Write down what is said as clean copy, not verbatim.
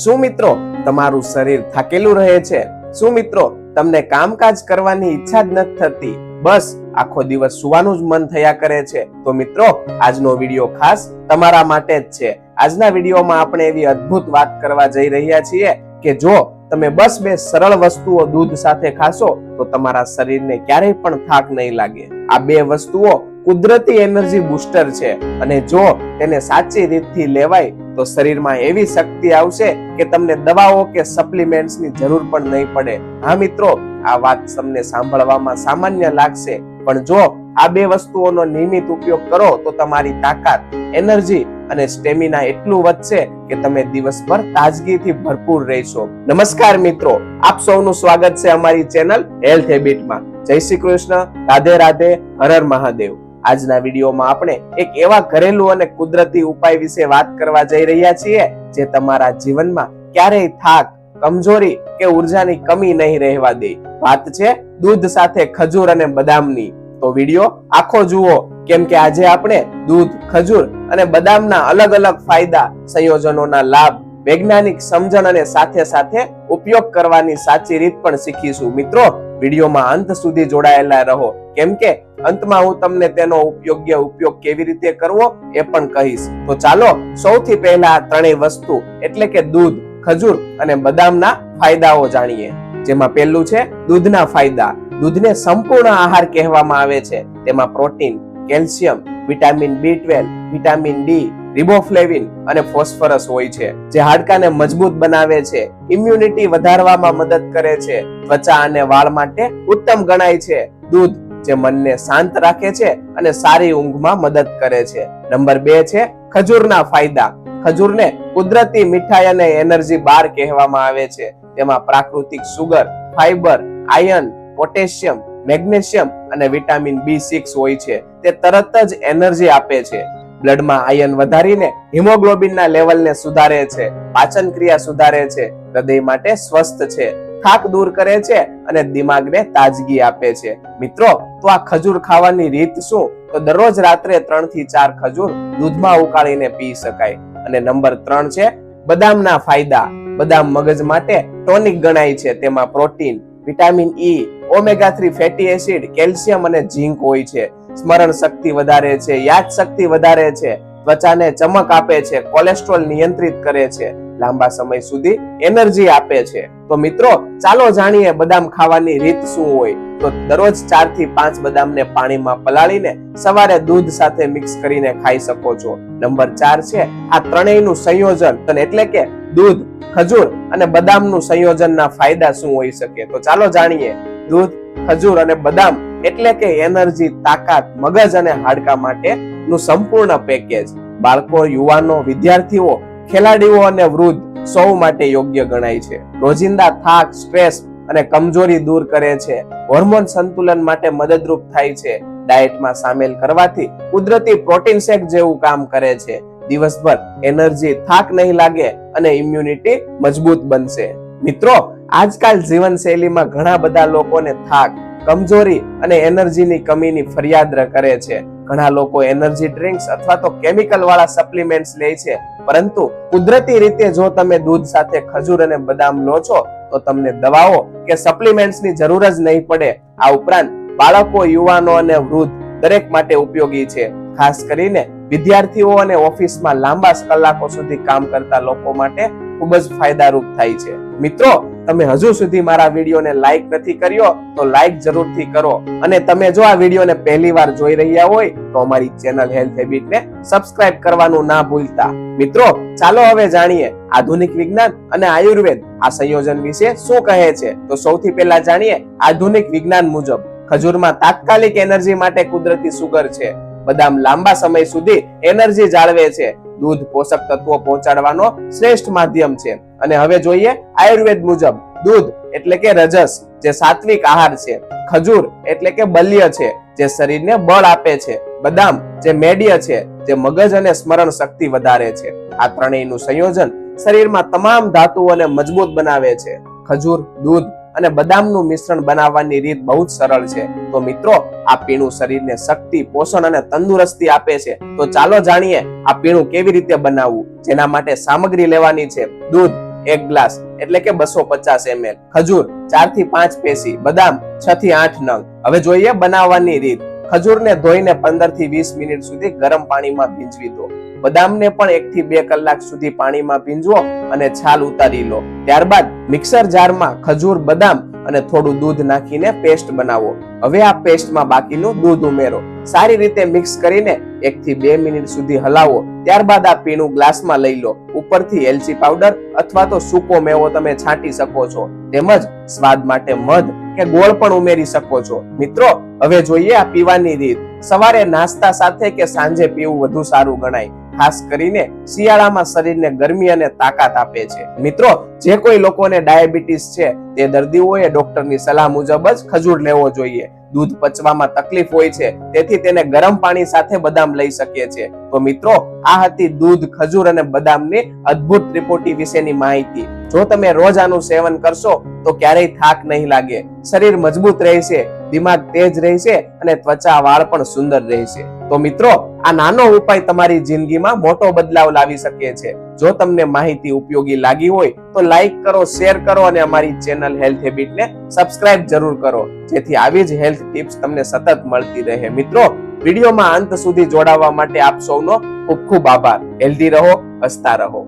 શું મિત્રો તમારું શરીર થાકેલું રહે છે? શું મિત્રો તમને કામકાજ કરવાની ઈચ્છા જ નથી થતી? બસ આખો દિવસ સુવાનું જ મન થયા કરે છે? તો મિત્રો આજનો વિડીયો ખાસ તમારા માટે જ છે. આજના વિડીયોમાં આપણે એવી અદ્ભુત વાત કરવા જઈ રહ્યા છીએ કે જો તમે બસ બે સરળ વસ્તુઓ દૂધ સાથે ખાશો તો તમારા શરીરને ક્યારેય પણ થાક નહીં લાગે. આ બે વસ્તુઓ કુદરતી એનર્જી બૂસ્ટર છે અને જો તેને સાચી રીતથી લેવાય તો શરીરમાં એવી શક્તિ આવશે કે તમને દવાઓ કે સપ્લિમેન્ટ્સની જરૂર પણ નહીં પડે. હા મિત્રો, આ વાત તમને સાંભળવામાં સામાન્ય લાગશે, પણ જો આ બે વસ્તુઓનો નિયમિત ઉપયોગ કરો તો તમારી તાકાત, એનર્જી અને સ્ટેમિના એટલું વધશે કે તમે દિવસભર તાજગીથી ભરપૂર રહેશો. નમસ્કાર મિત્રો, આપ સૌનું સ્વાગત છે અમારી ચેનલ હેલ્થ હેબિટમાં. જય શ્રી કૃષ્ણ, રાધે રાધે, હર હર મહાદેવ. આજના વિડીયોમાં આપણે એક એવા ઘરેલું અને કુદરતી ઉપાય વિશે વાત કરવા જઈ રહ્યા છીએ જે તમારા જીવનમાં ક્યારેય થાક, કમજોરી કે ઉર્જાની કમી નહીં રહેવા દે. વાત છે દૂધ સાથે ખજૂર અને બદામની. તો વિડીયો આખો જુઓ, કેમ કે આજે આપણે દૂધ, ખજૂર અને બદામના અલગ અલગ ફાયદા, સંયોજનોના લાભ, વૈજ્ઞાનિક સમજણ અને સાથે સાથે ઉપયોગ કરવાની સાચી રીત પણ શીખીશું. મિત્રો વિડીયોમાં અંત સુધી જોડાયેલા રહો, કેમ કે અંતમાં હું તમને તેનો યોગ્ય ઉપયોગ કેવી રીતે કરવો એ પણ કહીશ. તો ચાલો સૌથી પહેલા આ ત્રણેય વસ્તુ એટલે કે દૂધ, ખજૂર અને બદામના ફાયદાઓ જાણીએ. જેમાં પહેલું છે દૂધના ફાયદા. દૂધને સંપૂર્ણ આહાર કહેવામાં આવે છે. તેમાં protein, calcium, vitamin B12, vitamin D, રિબોફ્લેવિન અને ફોસ્ફરસ હોય છે, જે હાડકાને મજબૂત બનાવે છે, ઇમ્યુનિટી વધારવામાં મદદ કરે છે, ત્વચા અને વાળ માટે ઉત્તમ ગણાય છે. દૂધ જે મનને શાંત રાખે છે અને સારી ઊંઘમાં મદદ કરે છે. નંબર 2 છે ખજૂરના ફાયદા. ખજૂરને કુદરતી મીઠાઈ અને એનર્જી બાર કહેવામાં આવે છે. તેમાં પ્રાકૃતિક sugar, fibre, iron, potassium, magnesium અને વિટામિન B6 હોય છે. તે તરત જ એનર્જી આપે છે. બ્લડમાં આયર્ન વધારીને હિમોગ્લોબિનના લેવલને સુધારે છે, પાચન ક્રિયા સુધારે છે, હૃદય માટે સ્વસ્થ છે, થાક દૂર કરે છે અને દિમાગને તાજગી આપે છે. મિત્રો, તો આ ખજૂર ખાવાની રીત શું? તો દરરોજ રાત્રે 3 થી 4 ખજૂર દૂધમાં ઉકાળીને પી શકાય. અને નંબર 3 છે બદામના ફાયદા. બદામ મગજ માટે ટોનિક ગણાય છે. તેમાં protein, vitamin E, omega 3 fatty acid, calcium અને ઝીંક હોય છે. સ્મરણ શક્તિ વધારે છે, યાદ શક્તિ વધારે છે, ત્વચાને ચમક આપે છે, કોલેસ્ટ્રોલ નિયંત્રિત કરે છે, લાંબા સમય સુધી એનર્જી આપે છે. તો મિત્રો ચાલો જાણીએ બદામ ખાવાની રીત શું હોય. તો દરરોજ 4 થી 5 બદામને પાણીમાં પલાળીને સવારે દૂધ સાથે મિક્સ કરીને ખાઈ શકો છો. નંબર 4 છે આ ત્રણેયનું સંયોજન, એટલે કે દૂધ, ખજૂર અને બદામનું સંયોજનના ફાયદા શું હોઈ શકે. તો ચાલો જાણીએ. દૂધ, ખજૂર અને બદામ એટલે કે એનર્જી, તાકાત, મગજ અને હાડકા માટેનું સંપૂર્ણ પેકેજ. બાળકો, યુવાનો, વિદ્યાર્થીઓ, ખેલાડીઓ અને વૃદ્ધ સૌ માટે યોગ્ય ગણાય છે. રોજિંદા થાક, સ્ટ્રેસ અને કમજોરી દૂર કરે છે. હોર્મોન સંતુલન માટે મદદરૂપ થાય છે. ડાયટમાં સામેલ કરવાથી કુદરતી પ્રોટીન શેક જેવું કામ કરે છે. દિવસભર એનર્જી, થાક નહીં લાગે અને ઇમ્યુનિટી મજબૂત બનશે. મિત્રો, આજકાલ જીવનશૈલીમાં ઘણા બધા લોકોને થાક, કમજોરી અને એનર્જીની કમીની ફરિયાદ કરે છે. ઘણા લોકો એનર્જી ડ્રિંક્સ અથવા તો કેમિકલ વાળા સપ્લિમેન્ટ્સ લે છે, પરંતુ કુદરતી રીતે જો તમે દૂધ સાથે ખજૂર અને બદામ લો છો તો તમને દવાઓ કે સપ્લિમેન્ટ્સની જરૂર જ નહીં પડે. આ ઉપરાંત બાળકો, યુવાનો અને વૃદ્ધ દરેક માટે ઉપયોગી છે. ખાસ કરીને વિદ્યાર્થીઓ અને ઓફિસમાં લાંબા કલાકો સુધી કામ કરતા લોકો માટે ખૂબ જ ફાયદારૂપ થાય છે. મિત્રો, તમે હજુ સુધી મારા વિડીયોને લાઈક નથી કર્યો તો લાઈક જરૂરથી કરો, અને તમે જો આ વિડીયોને પહેલી વાર જોઈ રહ્યા હોય તો અમારી ચેનલ હેલ્થ હેબિટને સબસ્ક્રાઇબ કરવાનું ના ભૂલતા. મિત્રો, ચાલો હવે જાણીએ આધુનિક વિજ્ઞાન અને આયુર્વેદ આ સંયોજન વિશે શું કહે છે. તો સૌથી પહેલા જાણીએ આધુનિક વિજ્ઞાન મુજબ. ખજૂરમાં તાત્કાલિક એનર્જી માટે કુદરતી સુગર છે. બદામ લાંબા સમય સુધી એનર્જી જાળવે છે. દૂધ પોષક તત્વો પહોંચાડવાનો શ્રેષ્ઠ માધ્યમ છે. અને હવે જોઈએ આયુર્વેદ મુજબ. દૂધ એટલે કે રજસ, જે સાત્વિક આહાર છે. ખજૂર એટલે કે બલ્ય છે, જે શરીરને બળ આપે છે. બદામ જે મેડ્ય છે, જે મગજ અને સ્મરણ શક્તિ વધારે છે. આ ત્રણેયનું સંયોજન શરીરમાં તમામ ધાતુઓને મજબૂત બનાવે છે. ખજૂર, દૂધ અને બદામનું મિશ્રણ બનાવવાની રીત બહુ જ સરળ છે. તો મિત્રો, આ પીણું શરીરને શક્તિ, પોષણ અને તંદુરસ્તી આપે છે. તો ચાલો જાણીએ આ પીણું કેવી રીતે બનાવવું. જેના માટે સામગ્રી લેવાની છે. દૂધ 1 ગ્લાસ એટલે કે 250 ml, ખજૂર 4 થી 5 પેસી, બદામ 6 થી 8 નંગ. હવે જોઈએ બનાવવાની રીત. ખજૂરને ધોઈને 15 થી 20 મિનિટ સુધી ગરમ પાણીમાં ભીંજવી દો. બદામને પણ 1 થી 2 કલાક સુધી પાણીમાં ભીંજવો અને છાલ ઉતારી લો. ત્યારબાદ મિક્સર જારમાં ખજૂર, બદામ અને થોડું દૂધ નાખીને પેસ્ટ બનાવો. હવે આ પેસ્ટમાં બાકીનું દૂધ ઉમેરો. સારી રીતે મિક્સ કરીને 1 થી 2 મિનિટ સુધી હલાવો. ત્યારબાદ આ પીણું ગ્લાસમાં લઈ લો. ઉપરથી એલચી પાવડર અથવા તો સૂકો મેવો તમે છાંટી શકો છો. તેમજ સ્વાદ માટે મધ કે ગોળ પણ ઉમેરી શકો છો. મિત્રો, હવે જોઈએ આ પીવાની રીત. સવારે નાસ્તા સાથે કે સાંજે પીવું વધુ સારું ગણાય. ખાસ કરીને શિયાળામાં શરીરને ગરમી અને તાકાત આપે છે. મિત્રો, જે કોઈ લોકોને ડાયાબિટીસ છે તે દર્દીઓએ ડોક્ટરની સલાહ મુજબ જ ખજૂર લેવો જોઈએ. દૂધ પચવામાં તકલીફ હોય છે, તેથી તેને ગરમ પાણી સાથે બદામ લઈ શકીએ છે. તો મિત્રો, આ હતી દૂધ, ખજૂર અને બદામની અદ્ભુત ત્રિપુટી વિશેની માહિતી. જો તમે રોજ આનું સેવન કરશો તો ક્યારેય થાક નહીં લાગે. શરીર મજબૂત રહેશે, દિમાગ તેજ રહેશે અને ત્વચા, વાળ પણ સુંદર રહેશે. તો મિત્રો, આ નાનો ઉપાય તમારી જિંદગીમાં મોટો બદલાવ લાવી શકે છે. જો તમને માહિતી ઉપયોગી લાગી હોય તો લાઈક કરો, શેર કરો અને અમારી ચેનલ હેલ્થ હેબિટને સબસ્ક્રાઇબ જરૂર કરો, જેથી આવી જ હેલ્થ ટિપ્સ તમને સતત મળતી રહે. મિત્રો, વિડીયોમાં અંત સુધી જોડાવા માટે આપ સૌનો ખૂબ ખૂબ આભાર. હેલ્ધી રહો, હસતા રહો.